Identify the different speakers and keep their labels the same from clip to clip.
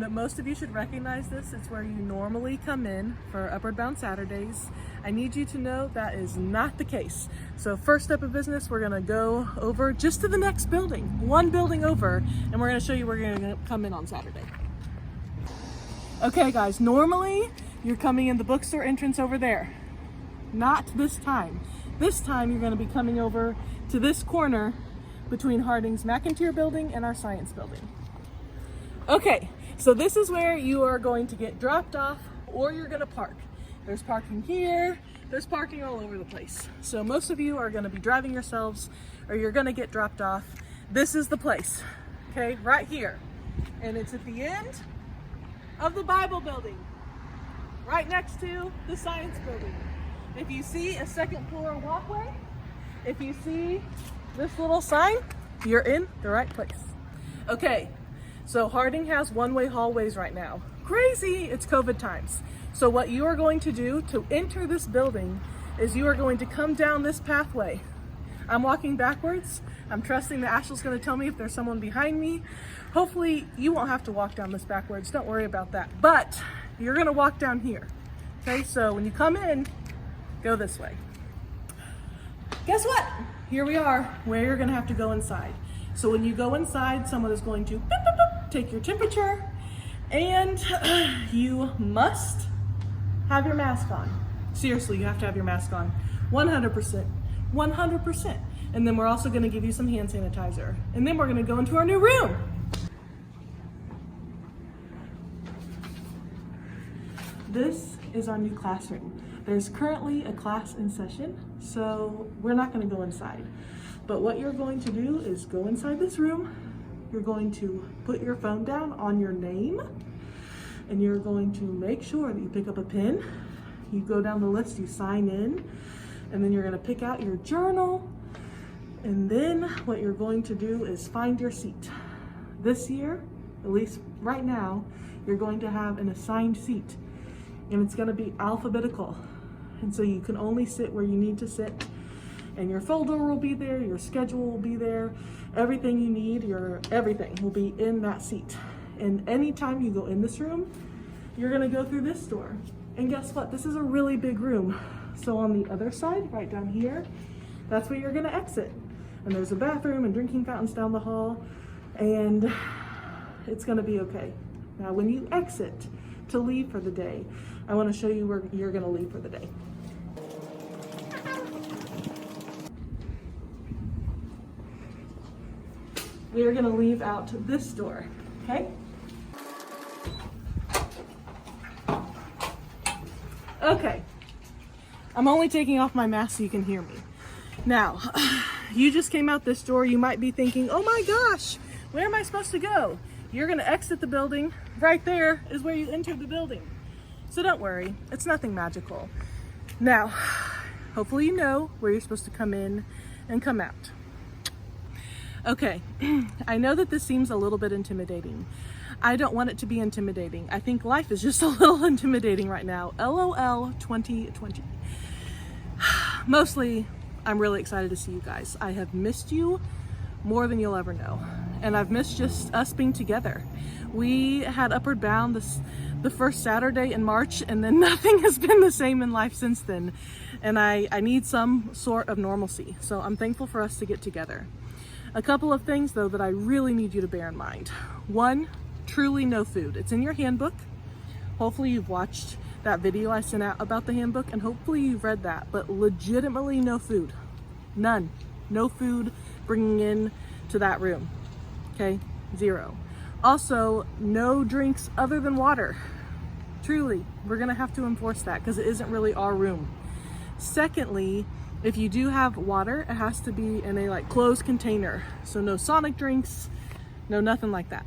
Speaker 1: Most of you should recognize this. It's where you normally come in for Upward Bound Saturdays. I need you to know that is not the case. So first step of business, we're gonna go over just to the next building, one building over, and we're gonna show you where you're gonna come in on Saturday. Okay guys, normally you're coming in the bookstore entrance over there. Not this time. This time you're gonna be coming over to this corner between Harding's McIntyre building and our science building. Okay, so this is where you are going to get dropped off or you're gonna park. There's parking here, there's parking all over the place. So most of you are gonna be driving yourselves or you're gonna get dropped off. This is the place, okay, right here. And it's at the end of the Bible building, right next to the science building. If you see a second floor walkway, if you see this little sign, you're in the right place. Okay, so Harding has one-way hallways right now. Crazy, it's COVID times. So what you are going to do to enter this building is you are going to come down this pathway. I'm walking backwards. I'm trusting that Ashley's gonna tell me if there's someone behind me. Hopefully you won't have to walk down this backwards, don't worry about that. But you're gonna walk down here. Okay, so when you come in, go this way. Guess what? Here we are, where you're gonna have to go inside. So when you go inside, someone is going to beep, beep, beep, take your temperature, and you must have your mask on. Seriously, you have to have your mask on. 100%, 100%. And then we're also gonna give you some hand sanitizer. And then we're gonna go into our new room. This is our new classroom. There's currently a class in session, so we're not gonna go inside. But what you're going to do is go inside this room. You're going to put your phone down on your name, and you're going to make sure that you pick up a pen. You go down the list, you sign in, and then you're gonna pick out your journal. And then what you're going to do is find your seat. This year, at least right now, you're going to have an assigned seat, and it's gonna be alphabetical. And so you can only sit where you need to sit, and your folder will be there, your schedule will be there, everything you need, everything will be in that seat. And anytime you go in this room, you're gonna go through this door. And guess what? This is a really big room. So on the other side, right down here, that's where you're gonna exit. And there's a bathroom and drinking fountains down the hall, and it's gonna be okay. Now, when you exit to leave for the day, I wanna show you where you're gonna leave for the day. We are gonna leave out this door, okay? Okay, I'm only taking off my mask so you can hear me. Now, you just came out this door, you might be thinking, oh my gosh, where am I supposed to go? You're gonna exit the building. Right there is where you entered the building. So don't worry, it's nothing magical. Now, hopefully you know where you're supposed to come in and come out. Okay, I know that this seems a little bit intimidating. I don't want it to be intimidating. I think life is just a little intimidating right now. LOL 2020. Mostly, I'm really excited to see you guys. I have missed you more than you'll ever know. And I've missed just us being together. We had Upward Bound the first Saturday in March, and then nothing has been the same in life since then. And I need some sort of normalcy. So I'm thankful for us to get together. A couple of things though that I really need you to bear in mind. One, truly no food. It's in your handbook. Hopefully you've watched that video I sent out about the handbook, and hopefully you've read that, but legitimately no food. None. No food bringing in to that room. Okay, 0. Also, no drinks other than water. Truly, we're gonna have to enforce that because it isn't really our room. Secondly, if you do have water, it has to be in a closed container. So no Sonic drinks, no nothing like that.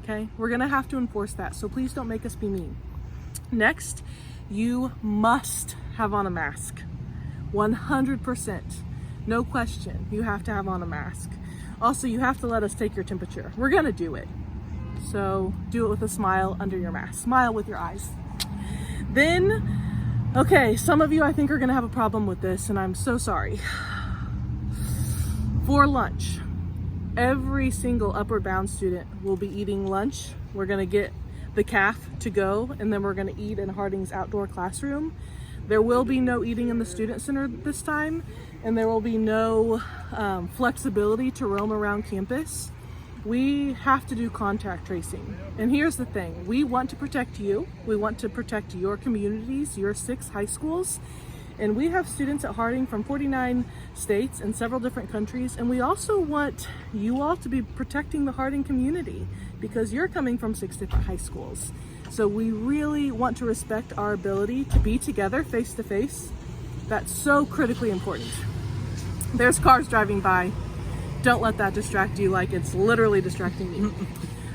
Speaker 1: Okay, we're gonna have to enforce that, so please don't make us be mean. Next, you must have on a mask. 100%, no question, you have to have on a mask. Also, you have to let us take your temperature. We're gonna do it. So do it with a smile under your mask. Smile with your eyes. Then, okay, some of you I think are gonna have a problem with this, and I'm so sorry. For lunch, every single Upward Bound student will be eating lunch. We're gonna get the CAF to go, and then we're gonna eat in Harding's outdoor classroom. There will be no eating in the student center this time, and there will be no flexibility to roam around campus. We have to do contact tracing. And here's the thing, we want to protect you. We want to protect your communities, your 6 high schools. And we have students at Harding from 49 states and several different countries. And we also want you all to be protecting the Harding community because you're coming from 6 different high schools. So we really want to respect our ability to be together face to face. That's so critically important. There's cars driving by. Don't let that distract you like it's literally distracting me.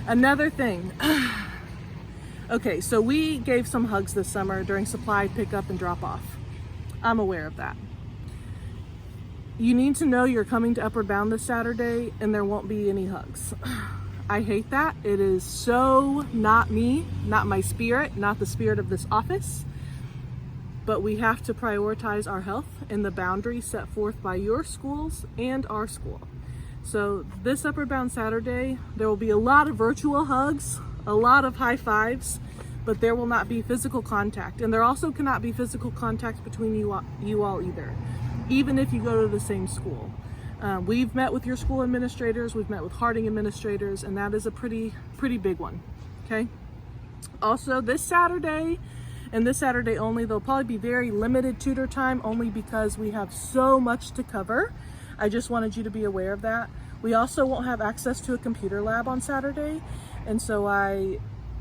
Speaker 1: Another thing. Okay, so we gave some hugs this summer during supply pickup and drop off. I'm aware of that. You need to know you're coming to Upward Bound this Saturday and there won't be any hugs. I hate that. It is so not me, not my spirit, not the spirit of this office. But we have to prioritize our health and the boundaries set forth by your schools and our school. So this Upward Bound Saturday, there will be a lot of virtual hugs, a lot of high fives, but there will not be physical contact. And there also cannot be physical contact between you all either, even if you go to the same school. We've met with your school administrators, we've met with Harding administrators, and that is a pretty big one, okay? Also, this Saturday, and this Saturday only, there'll probably be very limited tutor time only because we have so much to cover. I just wanted you to be aware of that. We also won't have access to a computer lab on Saturday, and so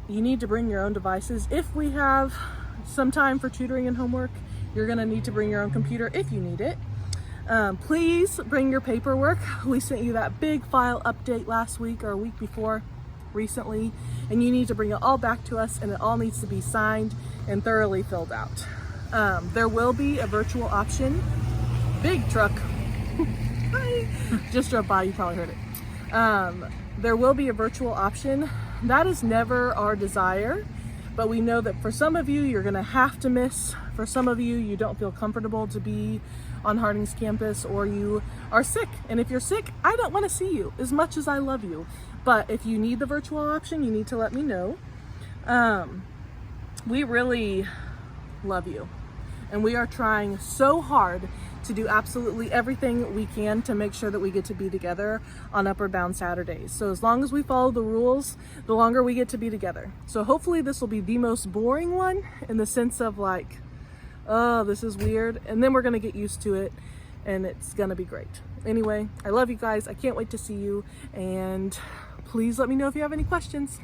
Speaker 1: you need to bring your own devices. If we have some time for tutoring and homework, you're gonna need to bring your own computer if you need it. Please bring your paperwork. We sent you that big file update last week or a week before recently, and you need to bring it all back to us, and it all needs to be signed and thoroughly filled out. There will be a virtual option. Big truck. Just drove by, you probably heard it. There will be a virtual option. That is never our desire, but we know that for some of you, you're gonna have to miss. For some of you, you don't feel comfortable to be on Harding's campus, or you are sick. And if you're sick, I don't wanna see you as much as I love you. But if you need the virtual option, you need to let me know. We really love you. And we are trying so hard to do absolutely everything we can to make sure that we get to be together on Upward Bound Saturdays. So as long as we follow the rules, the longer we get to be together. So hopefully this will be the most boring one in the sense of like, oh, this is weird. And then we're gonna get used to it and it's gonna be great. Anyway, I love you guys. I can't wait to see you. And please let me know if you have any questions.